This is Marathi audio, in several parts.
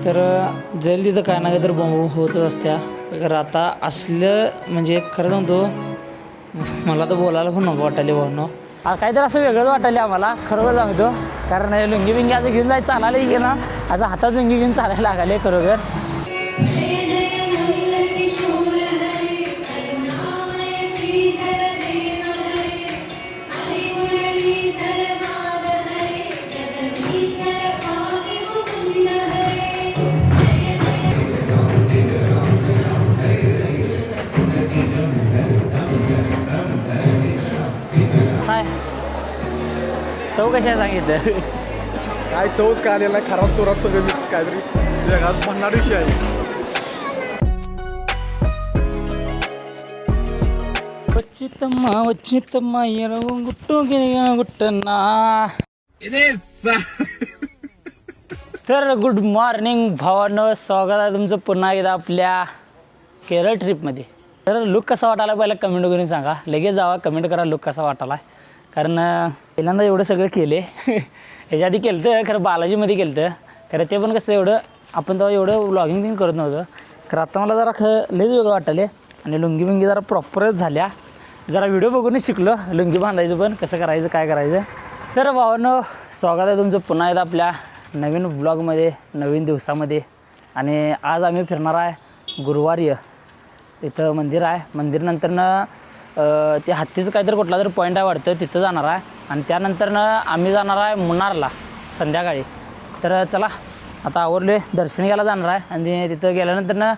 तर जाईल तिथं काय ना काय तर बोंब होतच असत्या. तर आता असलं म्हणजे खरं सांगतो मला तर बोलायला पण नको वाटायले भावनो. काहीतरी असं वेगळंच वाटायले आम्हाला खरोखर सांगतो. कारण लुंगी बिंगी आता घेऊन जायचं चालायला गेलं ना, आता हातात लुंगी घेऊन चालायला लागाले खरोखर. काय चव कशा सांगितलं काय चवच काय आलेला आहे, खराब तोरात सगळं मिक्स काहीतरी जगात भन्नाट विषय आहे. वच्चितम्मा गुट्टू गुट्टना. तर गुड मॉर्निंग भावांनो, स्वागत आहे तुमचं पुन्हा एकदा आपल्या केरळ ट्रिपमध्ये. तर लुक कसा वाटायला पहिला कमेंट करून सांगा. लगेच जावा कमेंट करा लुक कसा वाटायला. कारण पहिल्यांदा एवढं सगळं केले ह्याच्या आधी केलं तर खरं बालाजीमध्ये केलं तर खरं ते पण कसं एवढं आपण तेव्हा एवढं व्लॉगिंग पण करत नव्हतं. खरं आता मला जरा लयच वेगळं वाटले आणि लुंगी बिंगी जरा प्रॉपरच झाल्या. जरा व्हिडिओ बघूनच शिकलो लुंगी बांधायचं पण कसं करायचं काय करायचं. तर भावांनो, स्वागत आहे तुमचं पुन्हा एकदा आपल्या नवीन व्लॉगमध्ये, नवीन दिवसामध्ये. आणि आज आम्ही फिरणार आहे गुरुवारी. इथं मंदिर आहे, मंदिरनंतरनं ते हत्तीचं काहीतरी कुठला तरी पॉईंट आहे वाटतं, तिथं जाणार आहे. आणि त्यानंतरनं आम्ही जाणार आहे मुन्नारला संध्याकाळी. तर चला आता आवरले, दर्शन घ्यायला जाणार आहे. आणि तिथं गेल्यानंतरनं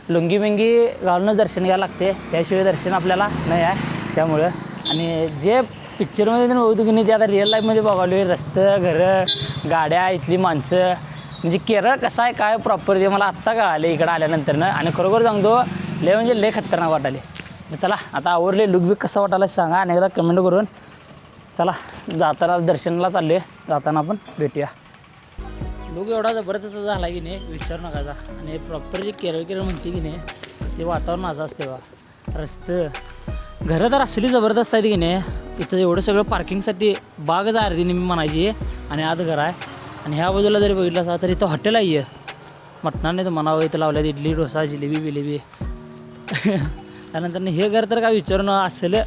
लुंगी बिंगी घालूनच दर्शन घ्यायला लागते, त्याशिवाय दर्शन आपल्याला नाही आहे त्यामुळं. आणि जे पिक्चरमध्ये पण बघतो की नाही ते आता रिअल लाईफमध्ये बघावले. रस्तं, घरं, गाड्या, इथली माणसं, म्हणजे केरळ कसं आहे काय प्रॉपर ते मला आत्ता कळाले इकडं आल्यानंतरनं. आणि खरोखर सांगतो लय म्हणजे लय खतरनाक वाटाले. चला आता आवरले, लुक बिक कसा वाटायला सांगा आणि एकदा कमेंट करून. चला जाताना दर्शनाला चालले, जाताना आपण भेटूया. लुक एवढा जबरदस्त झाला की नाही विचारू नका. आणि प्रॉपर जे केरळ म्हणते की नाही ते वातावरण असं असते बा. रस्तं, घरं तर असली जबरदस्त आहेत की नाही. इथं एवढं सगळं पार्किंगसाठी बागच आहे अर्धी मी म्हणायची. आणि आत घर आहे. आणि ह्या बाजूला जरी बघितलं असं तर इथं हॉटेल आहे मटणाने. तर म्हणावं इथं लावल्यात इडली डोसा जिलेबी बिलेबी त्यानंतर हे घर तर काय विचारू न असलं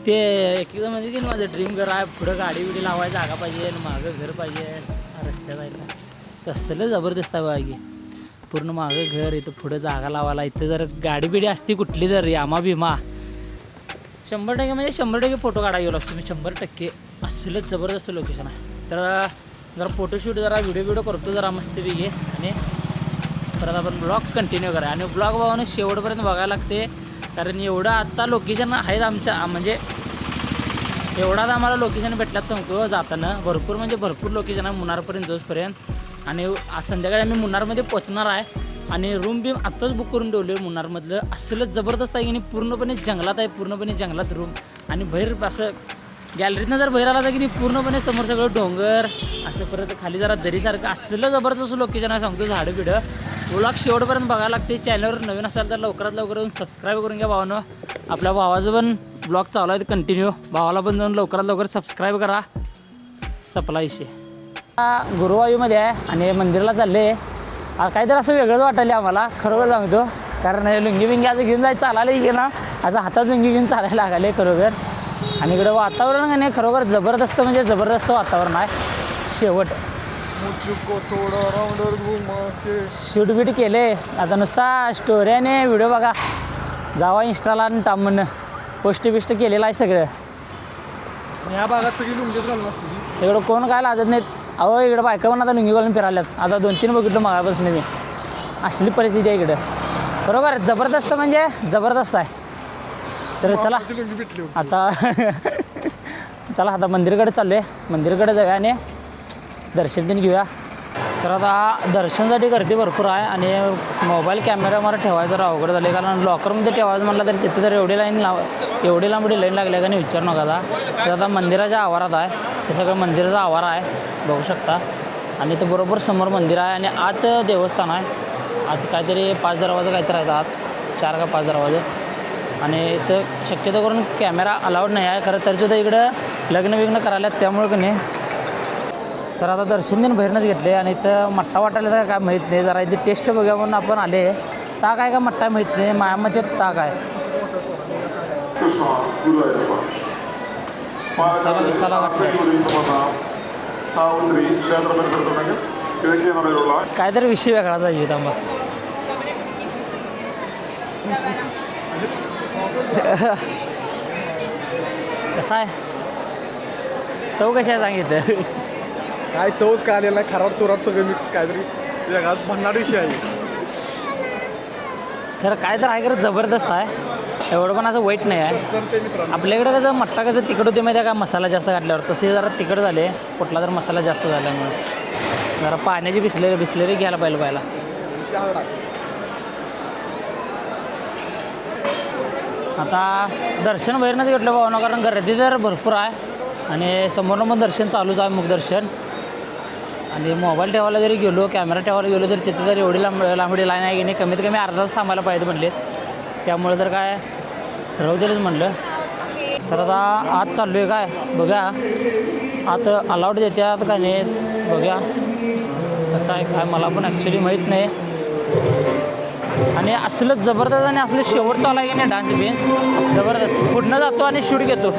ते एकदम म्हणजे की माझं ड्रीम घर आहे. पुढं गाडी बिडी लावायची जागा पाहिजे, मागं घर पाहिजे रस्त्यात जायला. तसलं जबरदस्त आहे बघा की पूर्ण मागं घर, इथं पुढं जागा लावायला. इथं जर गाडी बिडी असती कुठली तर यामा बिमा 100% म्हणजे 100% फोटो काढायला गेलो असतो मी. 100% असलंच जबरदस्त लोकेशन आहे. तर जरा फोटोशूट जरा व्हिडिओ करतो जरा मस्तपैकी. आणि परत आपण ब्लॉग कंटिन्यू करा. आणि ब्लॉग बघून शेवटपर्यंत बघायला लागते. कारण एवढं आत्ता लोकेशन आहेत आमच्या, म्हणजे एवढाच आम्हाला लोकेशन भेटल्याच सांगतो जाताना. भरपूर म्हणजे भरपूर लोकेशन आहे मुन्नारपर्यंत जोसपर्यंत. आणि आज संध्याकाळी आम्ही मुन्नारमध्ये पोचणार आहे. आणि रूम बी आत्ताच बुक करून ठेवले मुन्नारमधलं. असलंच जबरदस्त आहे की नाही, पूर्णपणे जंगलात आहे, पूर्णपणे जंगलात रूम. आणि बाहेर असं गॅलरीतनं जर बाहेर आला तर की नाही पूर्णपणे समोर सगळं डोंगर असं, परत खाली जरा दरीसारखं असलं जबरदस्त लोकेशन आहे सांगतो. झाडं बिडं व्लॉग शेवटपर्यंत बघायला लागते. चॅनलवर नवीन असाल तर लवकरात लवकर जाऊन सबस्क्राईब करून घ्या भावानं. आपल्या भावाचं पण ब्लॉग चालू आहे कंटिन्यू, भावाला पण जाऊन लवकरात लवकर सबस्क्राईब करा. सपला विषय. गुरुवायूमध्ये आहे आणि मंदिराला चालले. काहीतरी असं वेगळंच वाटायले आम्हाला खरोखर सांगतो. कारण लुंगी बिंगी आता घेऊन जायचं चालायला गेलं ना, आता हातात लुंगी घेऊन चालायला लागाले खरोखर. आणि इकडं वातावरण का नाही खरोखर जबरदस्त म्हणजे जबरदस्त वातावरण आहे. शेवट शूट बीट केले, आता नुसता स्टोरी आणि व्हिडिओ बघा. जावा इंस्टाला आणि टामनं पोस्ट बिस्ट केलेलं आहे सगळं. ह्या भागात सगळी लुंगीच घालून असते. इकडं कोण काय लाजत नाहीत. अहो इकडं बायका पण आता लुंगी घालून फिरायल्यात. आता 2-3 बघितलं मागापासून मी. असली परिस्थिती आहे इकडं बरोबर. जबरदस्त म्हणजे जबरदस्त आहे. तर चला आता चला आता मंदिरकडे चाललो आहे. मंदिरकडे जाऊया आणि दर्शन पण घेऊया. तर आता दर्शनासाठी गर्दी भरपूर आहे. आणि मोबाईल कॅमेरा मला ठेवायचं जरा अवघड झालं. कारण लॉकरमध्ये ठेवायचं म्हटलं तर तिथे तर एवढी लाईन लागल्या का नाही विचारू नका. तर आता मंदिराच्या आवारात आहे. हे सगळं मंदिराचा आवार आहे बघू शकता. आणि इथं बरोबर समोर मंदिर आहे आणि आत देवस्थान आहे. आत काहीतरी 5 दरवाजे काहीतरी आहेत आत, 4 का 5 दरवाजे. आणि इथं शक्यतो करून कॅमेरा अलाउड नाही आहे खरं. तरीसुद्धा इकडं लग्न बिग्न करायला त्यामुळं की नाही तर आता दर्शन दिन बाहेरनंच घेतले आणि इथं मट्टा वाटायला तर काय माहीत नाही. जरा इथे टेस्ट बघूया म्हणून आपण आले. ताक आहे का मट्टा माहीत नाही, मायामध्ये ताक आहे. मसाला बिसाला काहीतरी विषय वेगळा जाईल थांबा. कसा आहे चव कशी आहे सांगितलं. काय चवच काय आलेला नाही, खराब तुरात सगळं मिक्स काहीतरी वेगळाच भन्नाट विषय आहे. खरं काय तर आहे खरं जबरदस्त आहे. एवढं पण असं वाईट नाही आहे. जमते मित्रांनो. आपल्याकडे कसं मट्टा कसं तिखट होते माहिती आहे का, मसाला जास्त घातल्यावर तसे जरा तिखट झाले. कुठला तर मसाला जास्त झाल्यामुळे जरा पाण्याची बिसलेरी घ्यायला पहिला. आता दर्शन बाहेरनंच घेतलं भावना, कारण गर्दी तर भरपूर आहे आणि समोरनं पण दर्शन चालूच आहे, मुखदर्शन. आणि मोबाईल ठेवायला जरी गेलो, कॅमेरा ठेवायला गेलो तर तिथं जर एवढी लांबडी लाईन आहे की नाही, कमीत कमी अर्धा तास थांबायला पाहिजे म्हणले. त्यामुळे तर काय राहू म्हणलं. तर आता आत चाललो आहे काय बघा, आत अलाउड देतात का नाही बघा. कसं आहे काय मला पण ॲक्च्युली माहीत नाही. आणि असलं जबरदस्त आणि असलं शेवट चालू आहे की नाही डान्स बिन्स जबरदस्त. पुढनं जातो आणि शूट घेतो.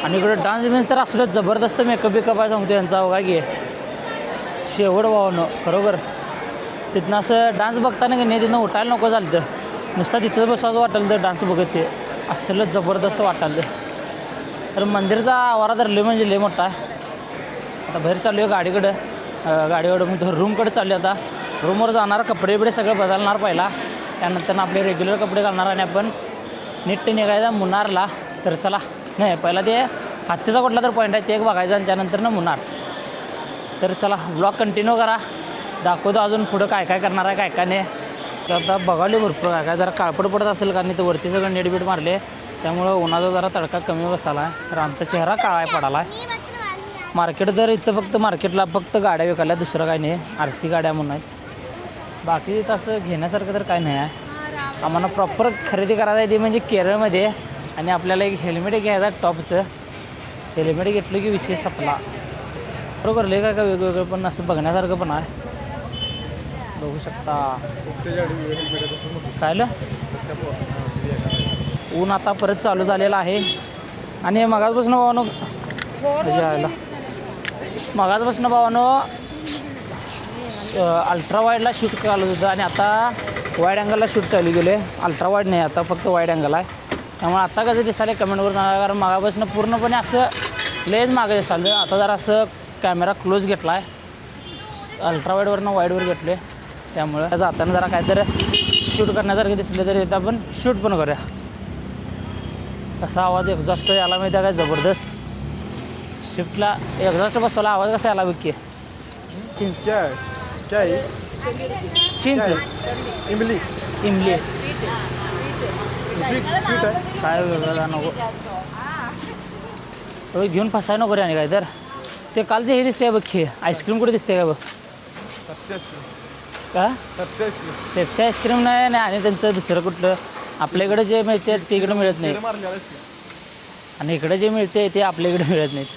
आणि इकडे डान्स बिन्स तर असलं जबरदस्त मेकअप आहे सांगतो यांचा बघा की शेवट भावनं खरोखर. तिथनं असं डान्स बघताना की नाही तिथनं उठायला नको झालं, तर नुसतं तिथं बसायचं वाटलं तर डान्स बघत ते असलं जबरदस्त वाटालं. तर मंदिरचा आवारा तर लय म्हणजे लय मोठा आहे. आता बाहेर चालू आहे गाडीकडं मग रूमकडे चालू आहे. आता रूमवर जाणार, कपडे बिडे सगळं बदलणार पहिला, त्यानंतर आपले रेग्युलर कपडे घालणार आणि आपण नीट निघायचा मुन्नारला. तर चला नाही पहिला ते हत्तीचा कुठला तर पॉईंट आहे ते एक बघायचं आणि त्यानंतर ना मुन्नार. तर चला ब्लॉग कंटिन्यू करा, दाखवतो अजून पुढं काय काय करणार आहे काय नाही. तर आता बघावले भरपूर काय जरा काळपट पडत असेल कारण इथं वरती सगळं नेट बीट मारले, त्यामुळं उन्हाचा जरा तडका कमी बसाला आहे. तर आमचा चेहरा काळा पडाला आहे. मार्केट जर इथं फक्त मार्केटला फक्त गाड्या विकायला, दुसरं काय नाही, RC गाड्या म्हणून आहेत. बाकी तसं घेण्यासारखं तर काय नाही आहे. आम्हाला प्रॉपर खरेदी करायला आहे ती म्हणजे केरळमध्ये. आणि आपल्याला एक हेल्मेट घ्यायचं आहे टॉपचं. हेल्मेट घेतलं की विषय संपला. बरोबर लय काय वेगवेगळं पण असं बघण्यासारखं पण आहे. बघू शकता कायलं ऊन आता परत चालू झालेलं आहे. आणि मगाचपासून भावानं अल्ट्रा वाईडला शूट चालू होतं आणि आता वाईड अँगलला शूट चालू गेले. अल्ट्रा वाईड नाही, आता फक्त वाईड अँगल आहे. त्यामुळे आता कसं दिसायला कमेंटवर नाही, कारण मागापासून पूर्णपणे असं लेज मागं दिसायलं. आता जरा असं कॅमेरा क्लोज घेतला आहे, अल्ट्रा वाईडवरनं वाईडवर घेतले. त्यामुळं जाताना जरा काहीतरी शूट करण्यासारखे दिसले तरी इथं आपण शूट पण करूया. कसा आवाज एक्झॉस्ट याला माहिती आहे काय जबरदस्त. शिफ्टला एक्झॉस्ट बसवला आवाज कसा याला बघ. चिंच चिंच इमली काय वेगळं नको घेऊन फसाय नको रे. आणि काय तर ते कालचे हे दिसते बघ, खे आईस्क्रीम कुठे दिसते का बघ. का पेप्सी आईस्क्रीम नाही आणि त्यांचं दुसरं कुठलं आपल्याकडे जे मिळते ते इकडं मिळत नाही, आणि इकडे जे मिळते ते आपल्याकडे मिळत नाहीत.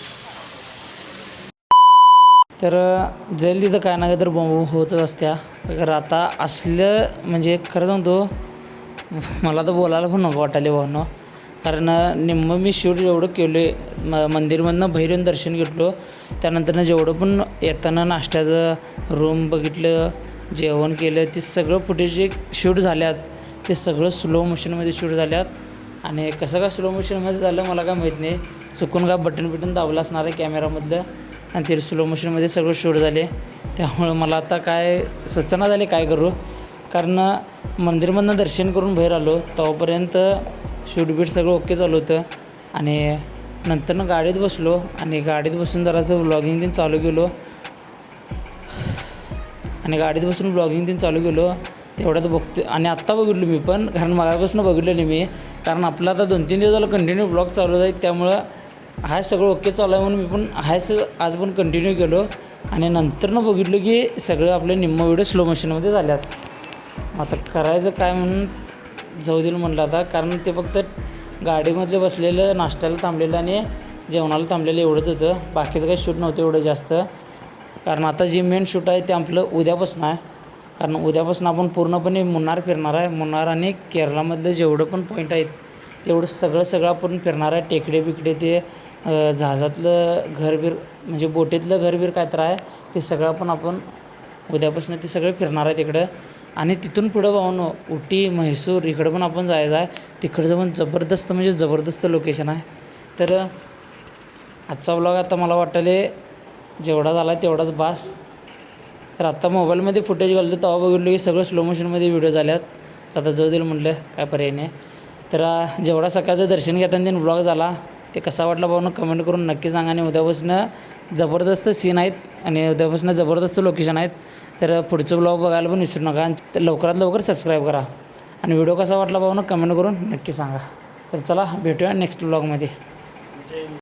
तर जाईल तिथं काय ना काय तर बॉम्ब होतच असत्या. तर आता असलं म्हणजे खरं सांगतो मला तर बोलायला पण नको वाटायले भावनं, कारण निम्मं मी शूट एवढं केलो आहे. मंदिरमधनं बाहेर येऊन दर्शन घेतलो, त्यानंतरनं जेवढं पण येताना नाश्त्याचं रूम बघितलं, जेवण केलं, ते सगळं फुटेज जे शूट झाल्यात ते सगळं स्लो मोशनमध्ये शूट झाल्यात आणि कसं काय स्लो मोशनमध्ये झालं मला काय माहीत नाही. चुकून काय बटन दाबलं असणार आहे कॅमेरामधलं आणि ते स्लो मोशनमध्ये सगळं शूट झाले. त्यामुळं मला आता काय सूचना झाली काय करू, कारण मंदिरमधनं दर्शन करून बाहेर आलो तेव्हापर्यंत शूट बीट सगळं ओके चालू होतं आणि नंतरनं गाडीत बसलो आणि गाडीत बसून जरासं व्लॉगिंग दिन चालू केलो तेवढ्यात बघतो आणि आत्ता बघितलो मी पण, कारण मागापासून बघितलं नाही मी, कारण आपलं आता 2-3 दिवस झालं कंटिन्यू ब्लॉग चालू आहेत. त्यामुळं हाय सगळं ओके चालू आहे म्हणून मी पण हायच आज पण कंटिन्यू केलो आणि नंतरनं बघितलो की सगळं आपले निम्म व्हिडिओ स्लो मोशनमध्ये झाल्यात. आता करायचं काय म्हणून जाऊ देईल म्हणलं आता, कारण ते फक्त गाडीमधले बसलेलं, नाश्त्याला थांबलेलं आणि जेवणाला थांबलेलं एवढंच होतं. बाकीचं काही शूट नव्हतं एवढं जास्त, कारण आता जे मेन शूट आहे ते आपलं उद्यापासून आहे. कारण उद्यापासून आपण पूर्णपणे मुन्नार फिरणार आहे. मुन्नार आणि केरळामधलं जेवढं पण पॉईंट आहेत तेवढं सगळं आपण फिरणार आहे. टेकडे बिकडे ते जहाजातलं घरबीर म्हणजे बोटीतलं घरबीर काय तर आहे ते सगळं पण आपण उद्यापासून ते सगळं फिरणार आहे तिकडं. आणि तिथून पुढं भावनो उटी म्हैसूर इकडं पण आपण जायचं आहे. तिकडचं पण जबरदस्त लोकेशन आहे. तर आजचा व्लॉग आता मला वाटले जेवढा झाला आहे तेवढाच बास. तर आत्ता मोबाईलमध्ये फुटेज घालतो तेव्हा बघितलो की सगळं स्लो मोशनमध्ये व्हिडिओ झाल्यात. आता जाऊ देईल म्हटलं काय पर्याय नाही. तर जेवढा सकाळचं दर्शन घेताना व्लॉग झाला ते कसा वाटला भावना कमेंट करून नक्की सांगा. आणि उद्यापासून जबरदस्त सीन आहेत आणि उद्यापासून जबरदस्त लोकेशन आहेत. तर पुढचं ब्लॉग बघायला पण विसरू नका. तर लवकरात लवकर सबस्क्राईब करा आणि व्हिडिओ कसा वाटला भावना कमेंट करून नक्की सांगा. तर चला भेटूया नेक्स्ट ब्लॉगमध्ये.